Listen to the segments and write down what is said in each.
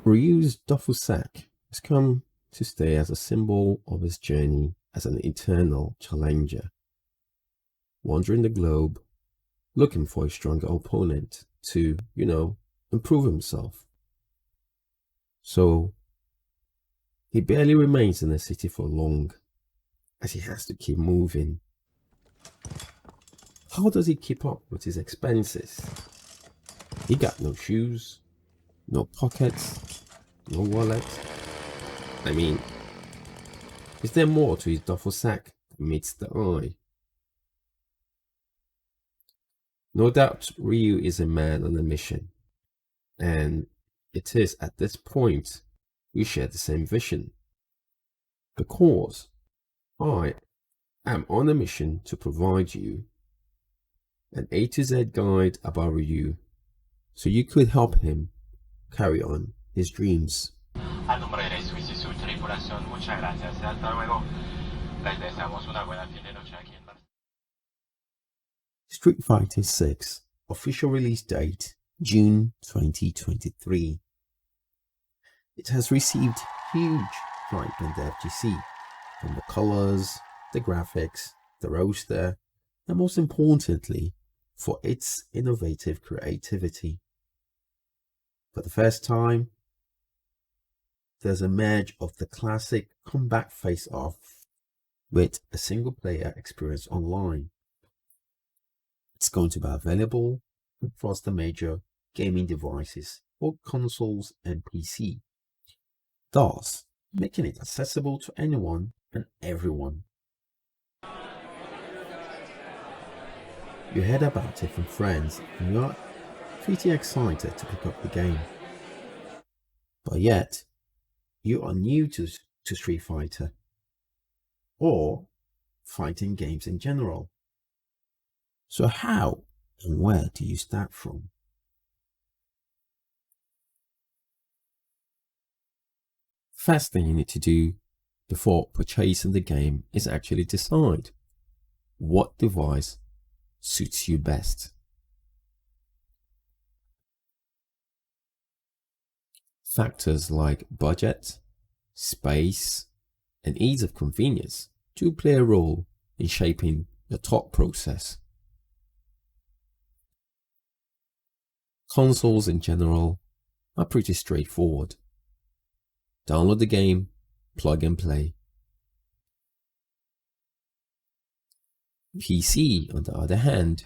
Ryu's duffel sack has come to stay as a symbol of his journey as an eternal challenger, wandering the globe, looking for a stronger opponent to, improve himself. So he barely remains in the city for long, as he has to keep moving. How does he keep up with his expenses? He got no shoes, no pockets, no wallet. I mean, is there more to his duffel sack than meets the eye? No doubt Ryu is a man on a mission, and it is at this point we share the same vision. Because I am on a mission to provide you an A to Z guide about Ryu, so you could help him carry on his dreams. Street Fighter 6 official release date June 2023. It has received huge hype in the FGC, from the colors, the graphics, the roster, and most importantly, for its innovative creativity. For the first time, there's a merge of the classic combat face-off with a single-player experience online. It's going to be available across the major gaming devices, both consoles and PC, thus making it accessible to anyone and everyone. You heard about it from friends and you're pretty excited to pick up the game. But yet, you are new to Street Fighter or fighting games in general. So how and where do you start from? First thing you need to do before purchasing the game is actually decide what device suits you best. Factors like budget, space, and ease of convenience do play a role in shaping the thought process. Consoles in general are pretty straightforward. Download the game, plug and play. PC, on the other hand,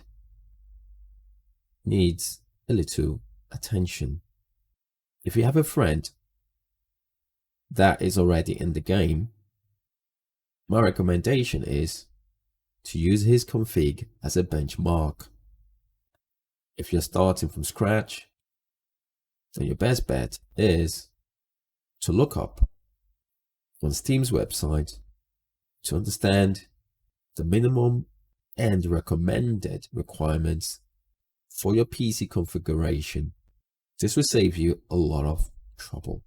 needs a little attention. If you have a friend that is already in the game, my recommendation is to use his config as a benchmark. If you're starting from scratch, then your best bet is to look up on Steam's website to understand the minimum and recommended requirements for your PC configuration. This will save you a lot of trouble.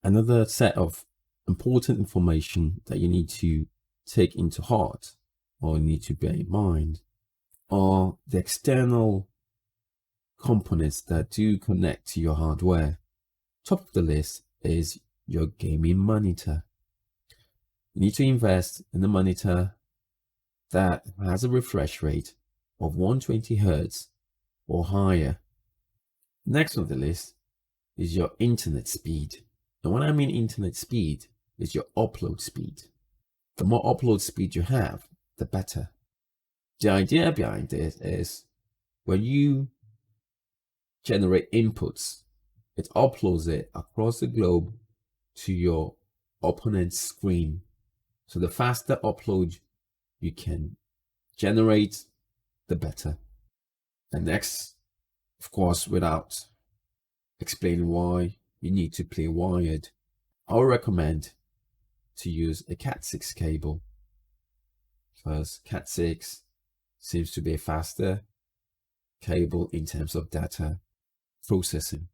Another set of important information that you need to take into heart or need to bear in mind are the external components that do connect to your hardware. Top of the list is your gaming monitor. You need to invest in a monitor that has a refresh rate of 120 Hz or higher. Next on the list is your internet speed. And when I mean internet speed, is your upload speed. The more upload speed you have, the better. The idea behind this is when you generate inputs, it uploads it across the globe to your opponent's screen. So the faster upload you can generate, the better. And next, of course, without explaining why you need to play wired, I would recommend to use a Cat6 cable, because Cat6 seems to be a faster cable in terms of data processing.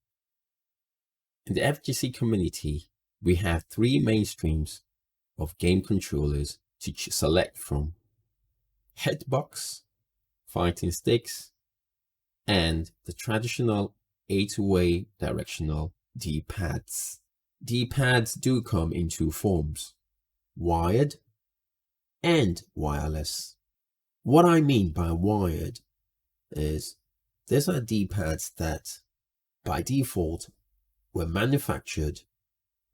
In the FGC community, we have three main streams of game controllers to select from: Hitbox, fighting sticks, and the traditional 8-way directional D-pads. D-pads do come in two forms, wired and wireless. What I mean by wired is these are D-pads that by default were manufactured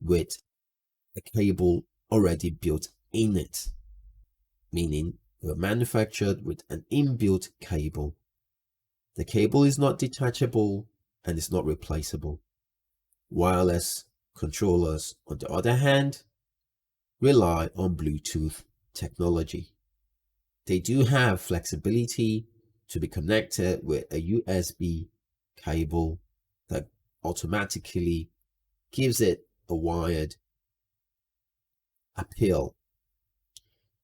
with a cable already built in it, meaning they were manufactured with an inbuilt cable. The cable is not detachable and it's not replaceable. Wireless controllers, on the other hand, rely on Bluetooth technology. They do have flexibility to be connected with a USB cable that automatically gives it a wired appeal.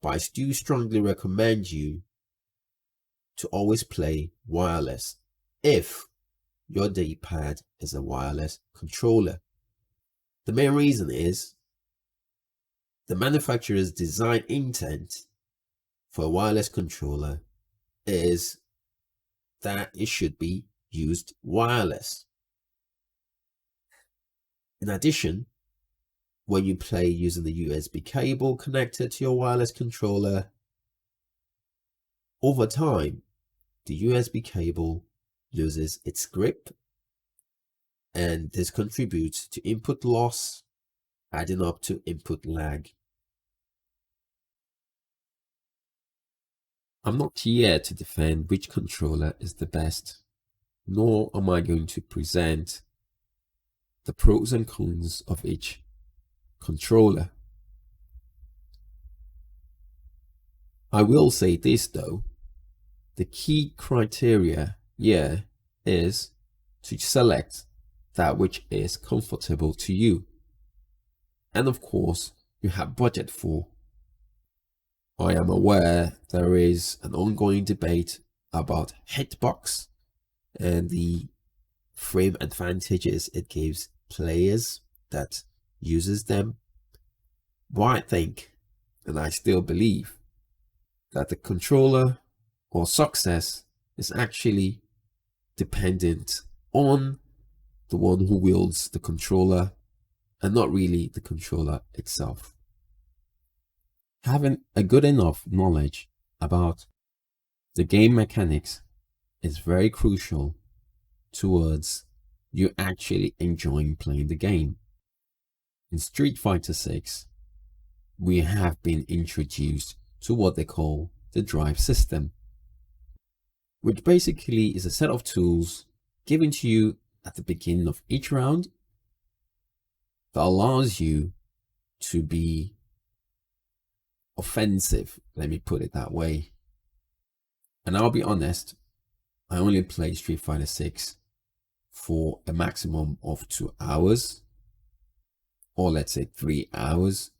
But I do strongly recommend you to always play wireless if your D-pad is a wireless controller. The main reason is the manufacturer's design intent for a wireless controller is that it should be used wireless. In addition, when you play using the USB cable connected to your wireless controller, over time, the USB cable loses its grip, and this contributes to input loss, adding up to input lag. I'm not here to defend which controller is the best, nor am I going to present the pros and cons of each controller. I will say this though, the key criteria here is to select that which is comfortable to you, and of course you have budget for. I am aware there is an ongoing debate about hitbox and the frame advantages it gives players that uses them, but I think, and I still believe, that the controller or success is actually dependent on the one who wields the controller and not really the controller itself. Having a good enough knowledge about the game mechanics is very crucial towards you actually enjoying playing the game. In Street Fighter 6, we have been introduced to what they call the drive system, which basically is a set of tools given to you at the beginning of each round that allows you to be offensive, let me put it that way. And I'll be honest, I only played Street Fighter 6 for a maximum of 2 hours, or let's say 3 hours.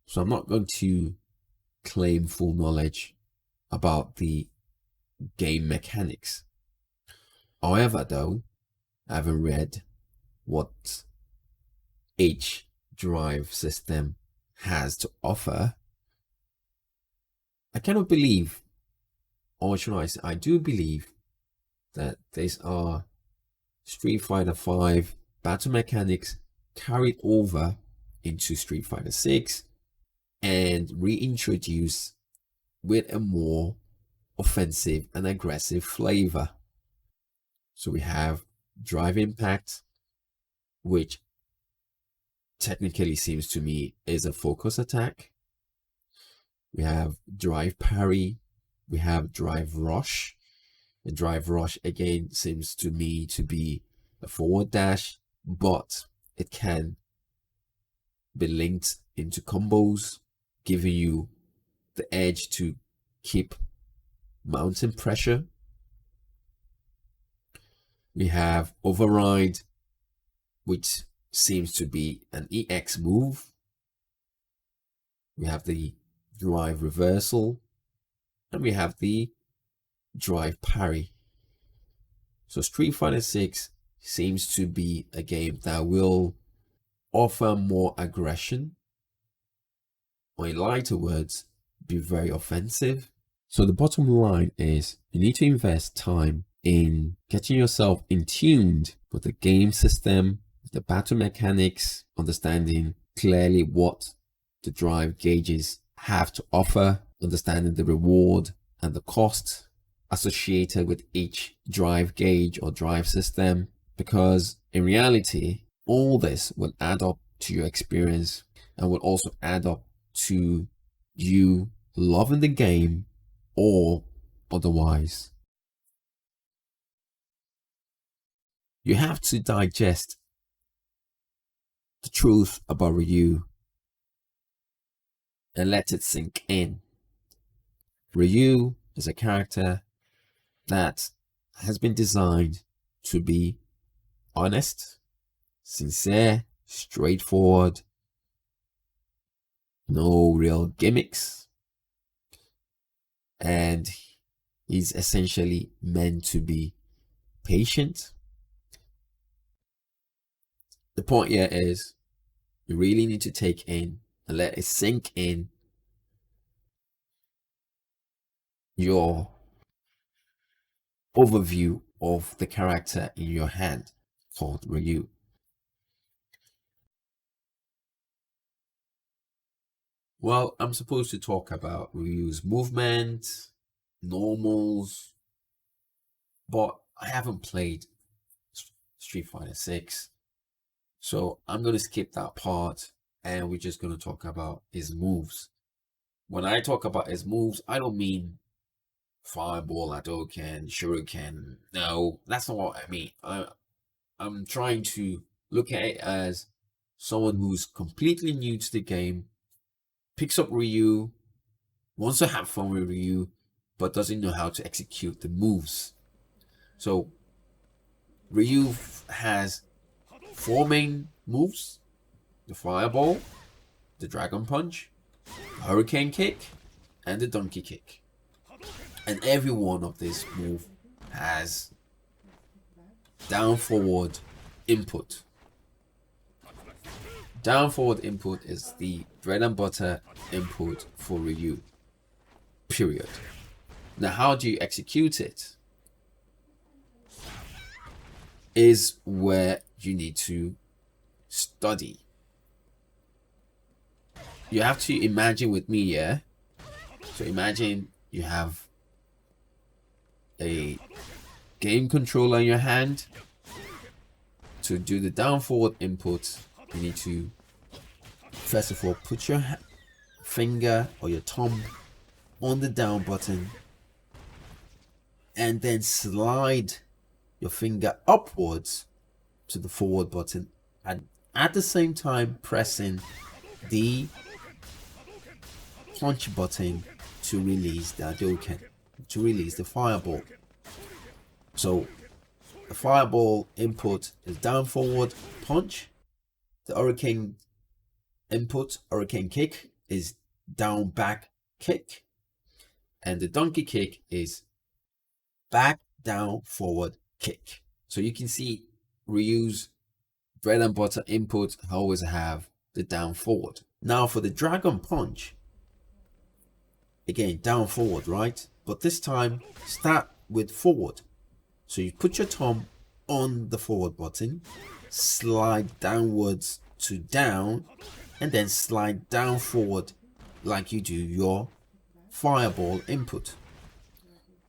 So I'm not going to claim full knowledge about the game mechanics. However, though, having read what each drive system has to offer, I cannot believe, or should I say, I do believe that these are Street Fighter 5 battle mechanics carried over into Street Fighter 6 and reintroduced with a more offensive and aggressive flavor. So we have drive impact, which technically seems to me is a focus attack. We have drive parry, we have drive rush. The drive rush again seems to me to be a forward dash, but it can be linked into combos, giving you the edge to keep mounting pressure. We have override, which seems to be an EX move. We have the drive reversal, and we have the drive parry. So Street Fighter 6 seems to be a game that will offer more aggression, or in lighter words, be very offensive. So the bottom line is you need to invest time in getting yourself in tuned with the game system, the battle mechanics, understanding clearly what the drive gauges have to offer, understanding the reward and the cost associated with each drive gauge or drive system, because in reality, all this will add up to your experience and will also add up to you loving the game or otherwise. You have to digest the truth about Ryu and let it sink in. Ryu is a character that has been designed to be honest, sincere, straightforward, no real gimmicks, and he's essentially meant to be patient. The point here is you really need to take in and let it sink in your overview of the character in your hand called Ryu. Well, I'm supposed to talk about Ryu's movement, normals, but I haven't played Street Fighter 6, so I'm going to skip that part and we're just going to talk about his moves. When I talk about his moves, I don't mean Fireball, Hadouken, Shuriken. No, that's not what I mean. I'm trying to look at it as someone who's completely new to the game, picks up Ryu, wants to have fun with Ryu, but doesn't know how to execute the moves. So Ryu has 4 main moves: the Fireball, the Dragon Punch, the Hurricane Kick, and the Donkey Kick. And every one of these moves has down forward input. Down forward input is the bread and butter input for Ryu, period. Now, how do you execute it is where you need to study. You have to imagine with me, yeah? So imagine you have a game controller in your hand. To do the down forward input, you need to first of all put your finger or your thumb on the down button and then slide your finger upwards to the forward button, and at the same time pressing the punch button to release the Hadouken, to release the Fireball. So the Fireball input is down forward punch. The Hurricane input, Hurricane Kick, is down back kick. And the Donkey Kick is back down forward kick. So you can see Ryu's bread and butter input always have the down forward. Now for the Dragon Punch, again down forward, right? But this time start with forward. So you put your thumb on the forward button, slide downwards to down, and then slide down forward like you do your Fireball input.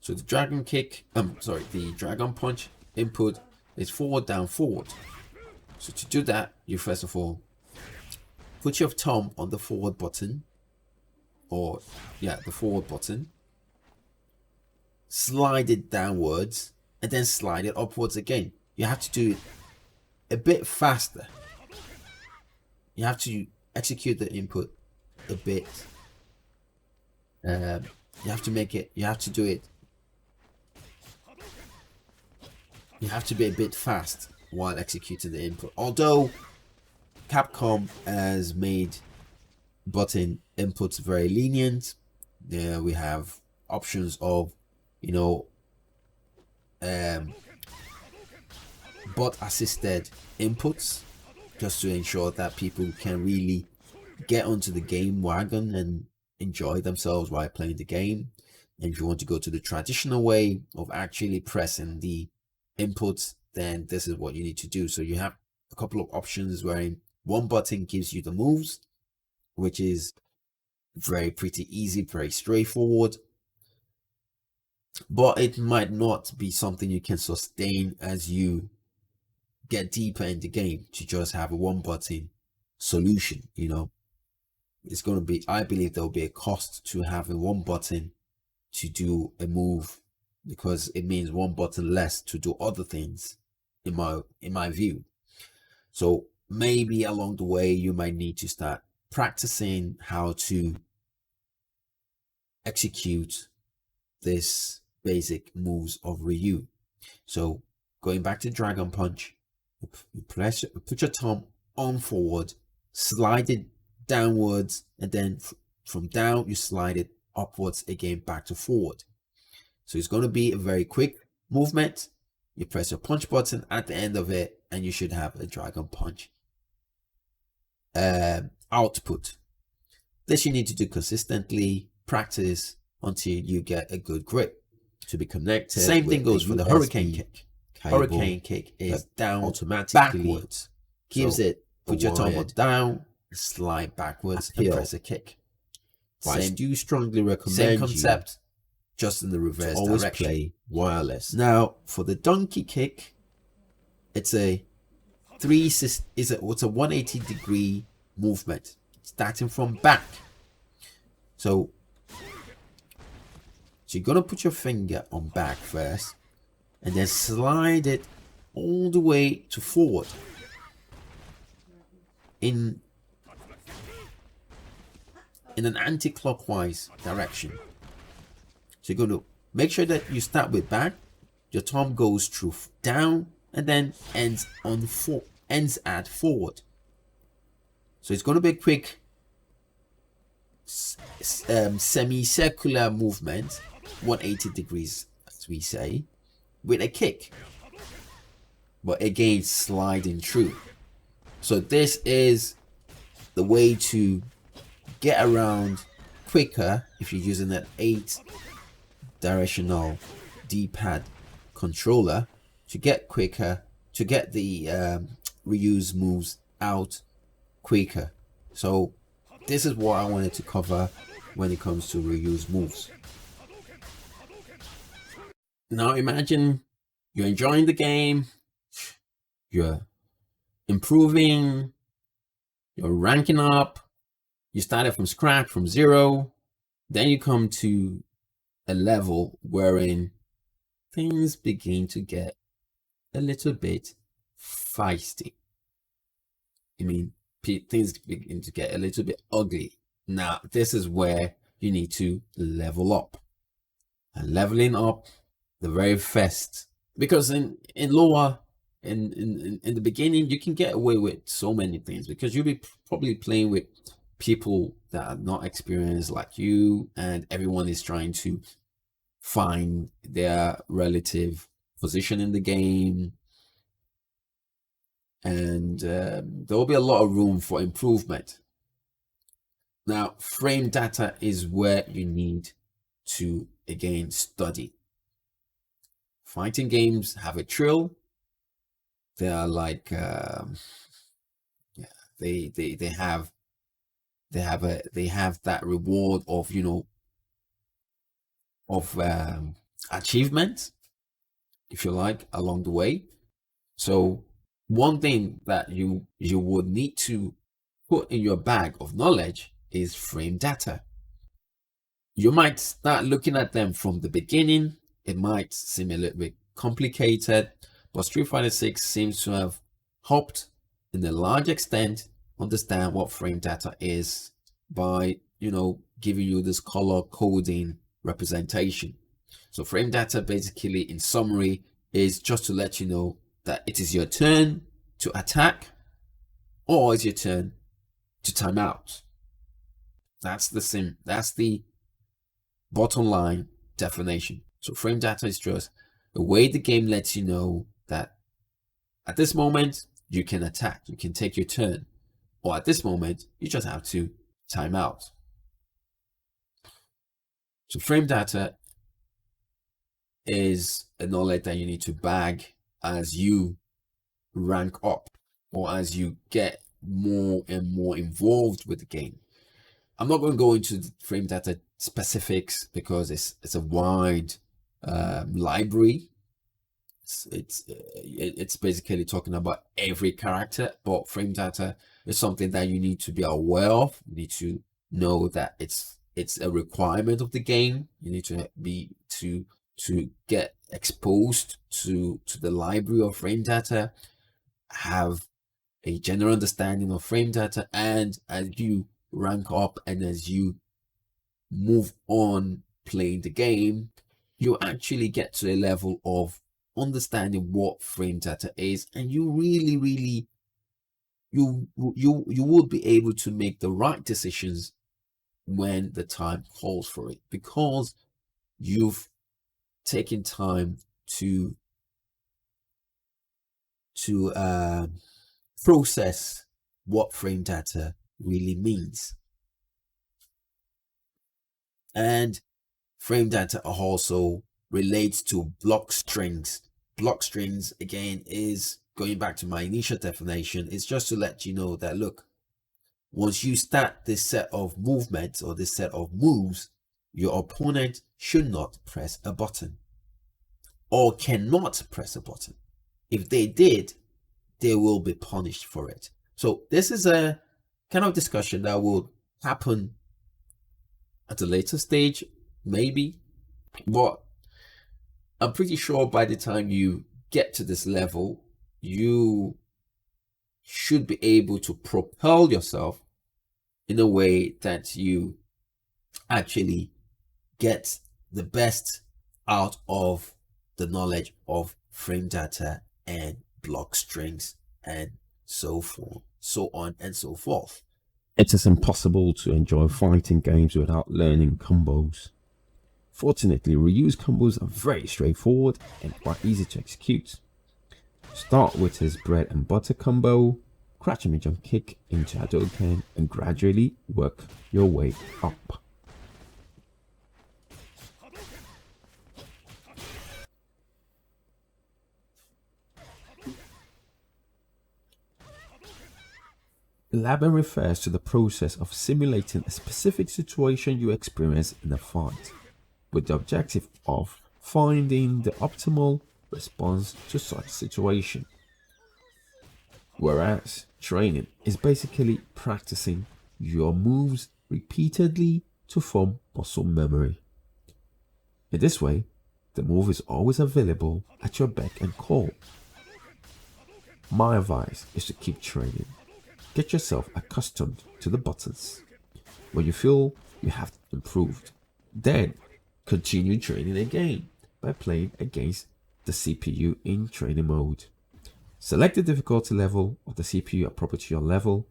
So the Dragon Kick, the Dragon Punch input is forward, down, forward. So to do that, you first of all put your thumb on the forward button, the forward button, slide it downwards, and then slide it upwards again. You have to do it a bit faster. You have to execute the input a bit. You have to do it. You have to be a bit fast while executing the input. Although Capcom has made button inputs very lenient. We have options of, bot assisted inputs, just to ensure that people can really get onto the game wagon and enjoy themselves while playing the game. And if you want to go to the traditional way of actually pressing the inputs, then this is what you need to do. So you have a couple of options wherein one button gives you the moves, which is pretty easy, very straightforward, but it might not be something you can sustain as you get deeper in the game to just have a one button solution. You know, it's going to be, I believe there will be a cost to having one button to do a move, because it means one button less to do other things in my view. So maybe along the way you might need to start practicing how to execute this basic moves of Ryu. So going back to Dragon Punch, you put your thumb on forward, slide it downwards, and then from down you slide it upwards again back to forward. So it's going to be a very quick movement. You press your punch button at the end of it and you should have a Dragon Punch output. This you need to do consistently, practice until you get a good grip to be connected. Same thing goes for the Hurricane Kick. Hurricane Kick is down automatically, backwards, gives it, put your thumb down, slide backwards and press a kick. I do strongly recommend same concept, just in the reverse always direction. Play wireless. Now for the Donkey Kick, it's a 180-degree movement starting from back. So you're gonna put your finger on back first and then slide it all the way to forward in an anti-clockwise direction. So you're going to make sure that you start with back, your thumb goes through down, and then ends at forward. So it's going to be a quick semicircular movement, 180 degrees as we say, with a kick, but again sliding through. So this is the way to get around quicker if you're using an 8-directional D-pad controller, to get quicker, to get the reuse moves out quicker. So this is what I wanted to cover when it comes to reuse moves. Now imagine you're enjoying the game, you're improving, you're ranking up, you started from scratch, from 0, then you come to a level wherein things begin to get a little bit feisty. I mean, things begin to get a little bit ugly. Now, this is where you need to level up. And leveling up the very first, because in the beginning, you can get away with so many things because you'll be probably playing with people that are not experienced like you, and everyone is trying to find their relative position in the game, and there will be a lot of room for improvement. Now, frame data is where you need to again study. Fighting games have a thrill. They are like they have that reward of, you know, of achievement, if you like, along the way. So one thing that you would need to put in your bag of knowledge is frame data. You might start looking at them from the beginning. It might seem a little bit complicated, but Street Fighter 6 seems to have helped in a large extent understand what frame data is by, you know, giving you this color coding representation. So frame data basically, in summary, is just to let you know that it is your turn to attack or it's your turn to time out. That's the bottom line definition. So frame data is just the way the game lets you know that at this moment you can attack, you can take your turn, or at this moment you just have to time out. So frame data is a knowledge that you need to bag as you rank up. or as you get more and more involved with the game. I'm not going to go into the frame data specifics because it's a wide library. It's basically talking about every character, but frame data is something that you need to be aware of. You need to know that it's a requirement of the game. You need to be to get exposed to the library of frame data, have a general understanding of frame data, and as you rank up and as you move on playing the game, you actually get to a level of understanding what frame data is, and you really you would be able to make the right decisions when the time calls for it, because you've taken time to process what frame data really means. And frame data also relates to block strings. Block strings, again, is going back to my initial definition. It's just to let you know that, look, once you start this set of movements or this set of moves, your opponent should not press a button or cannot press a button. If they did, they will be punished for it. So this is a kind of discussion that will happen at a later stage, maybe, but I'm pretty sure by the time you get to this level, you should be able to propel yourself in a way that you actually get the best out of the knowledge of frame data and block strings and so forth, so on and so forth. It is impossible to enjoy fighting games without learning combos. Fortunately, reuse combos are very straightforward and quite easy to execute. Start with his bread and butter combo, crouch and jump kick into Hadouken, and gradually work your way up. Laban refers to the process of simulating a specific situation you experience in a fight, with the objective of finding the optimal response to such situation. Whereas training is basically practicing your moves repeatedly to form muscle memory. In this way, the move is always available at your beck and call. My advice is to keep training. Get yourself accustomed to the buttons. When you feel you have improved, then continue training again by playing against the CPU in training mode. Select the difficulty level of the CPU appropriate to your level.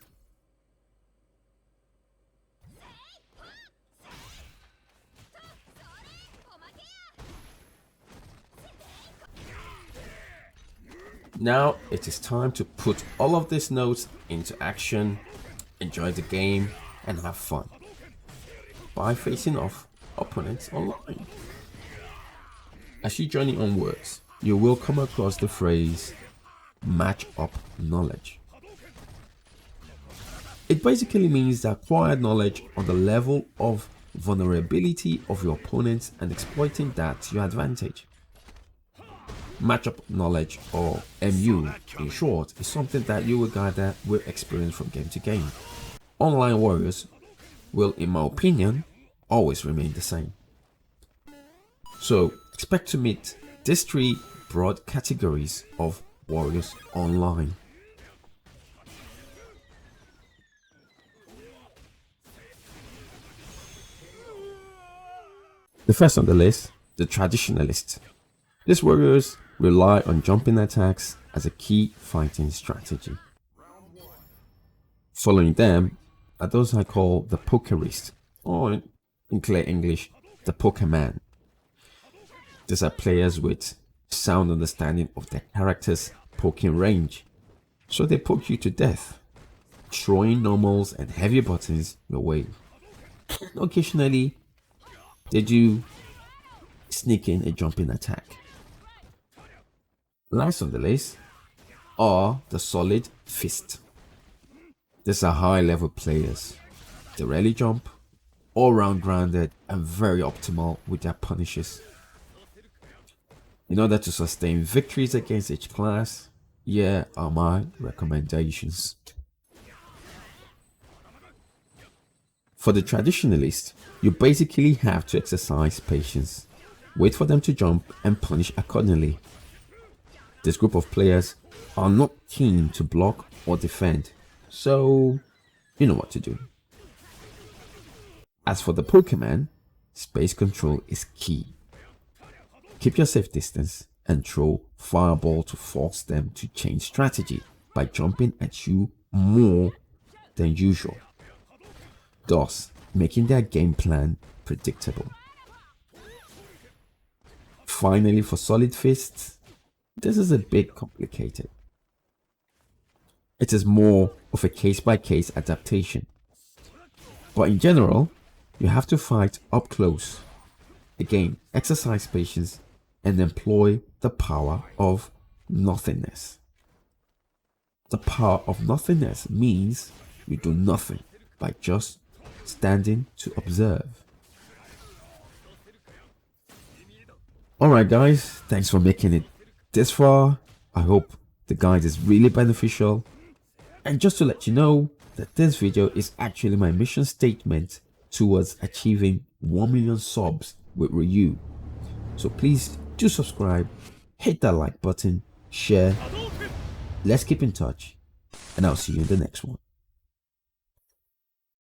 Now it is time to put all of these notes into action, enjoy the game, and have fun by facing off opponents online. As you journey onwards, you will come across the phrase match up knowledge. It basically means the acquired knowledge on the level of vulnerability of your opponents and exploiting that to your advantage. Matchup knowledge, or MU in short, is something that you will gather with experience from game to game. Online warriors will, in my opinion, always remain the same. So expect to meet these three broad categories of warriors online. The first on the list, the traditionalist. These warriors rely on jumping attacks as a key fighting strategy. Following them are those I call the pokerists, or in clear English, the Pokeman. These are players with sound understanding of their character's poking range, so they poke you to death, throwing normals and heavy buttons your way. Occasionally, they do sneak in a jumping attack. Last on the list are the solid fist. These are high level players. They rarely jump, all round grounded and very optimal with their punishes. In order to sustain victories against each class, here are my recommendations. For the traditionalist, you basically have to exercise patience, wait for them to jump and punish accordingly. This group of players are not keen to block or defend, so you know what to do. As for the Pokemon, space control is key. Keep your safe distance and throw Fireball to force them to change strategy by jumping at you more than usual, thus making their game plan predictable. Finally, for Solid Fists, this is a bit complicated. It is more of a case-by-case adaptation, but in general, you have to fight up close. Again, exercise patience and employ the power of nothingness. The power of nothingness means you do nothing by just standing to observe. Alright guys, thanks for making it this far. I hope the guide is really beneficial. And just to let you know that this video is actually my mission statement towards achieving 1 million subs with Ryu. So please do subscribe, hit that like button, share. Let's keep in touch, and I'll see you in the next one.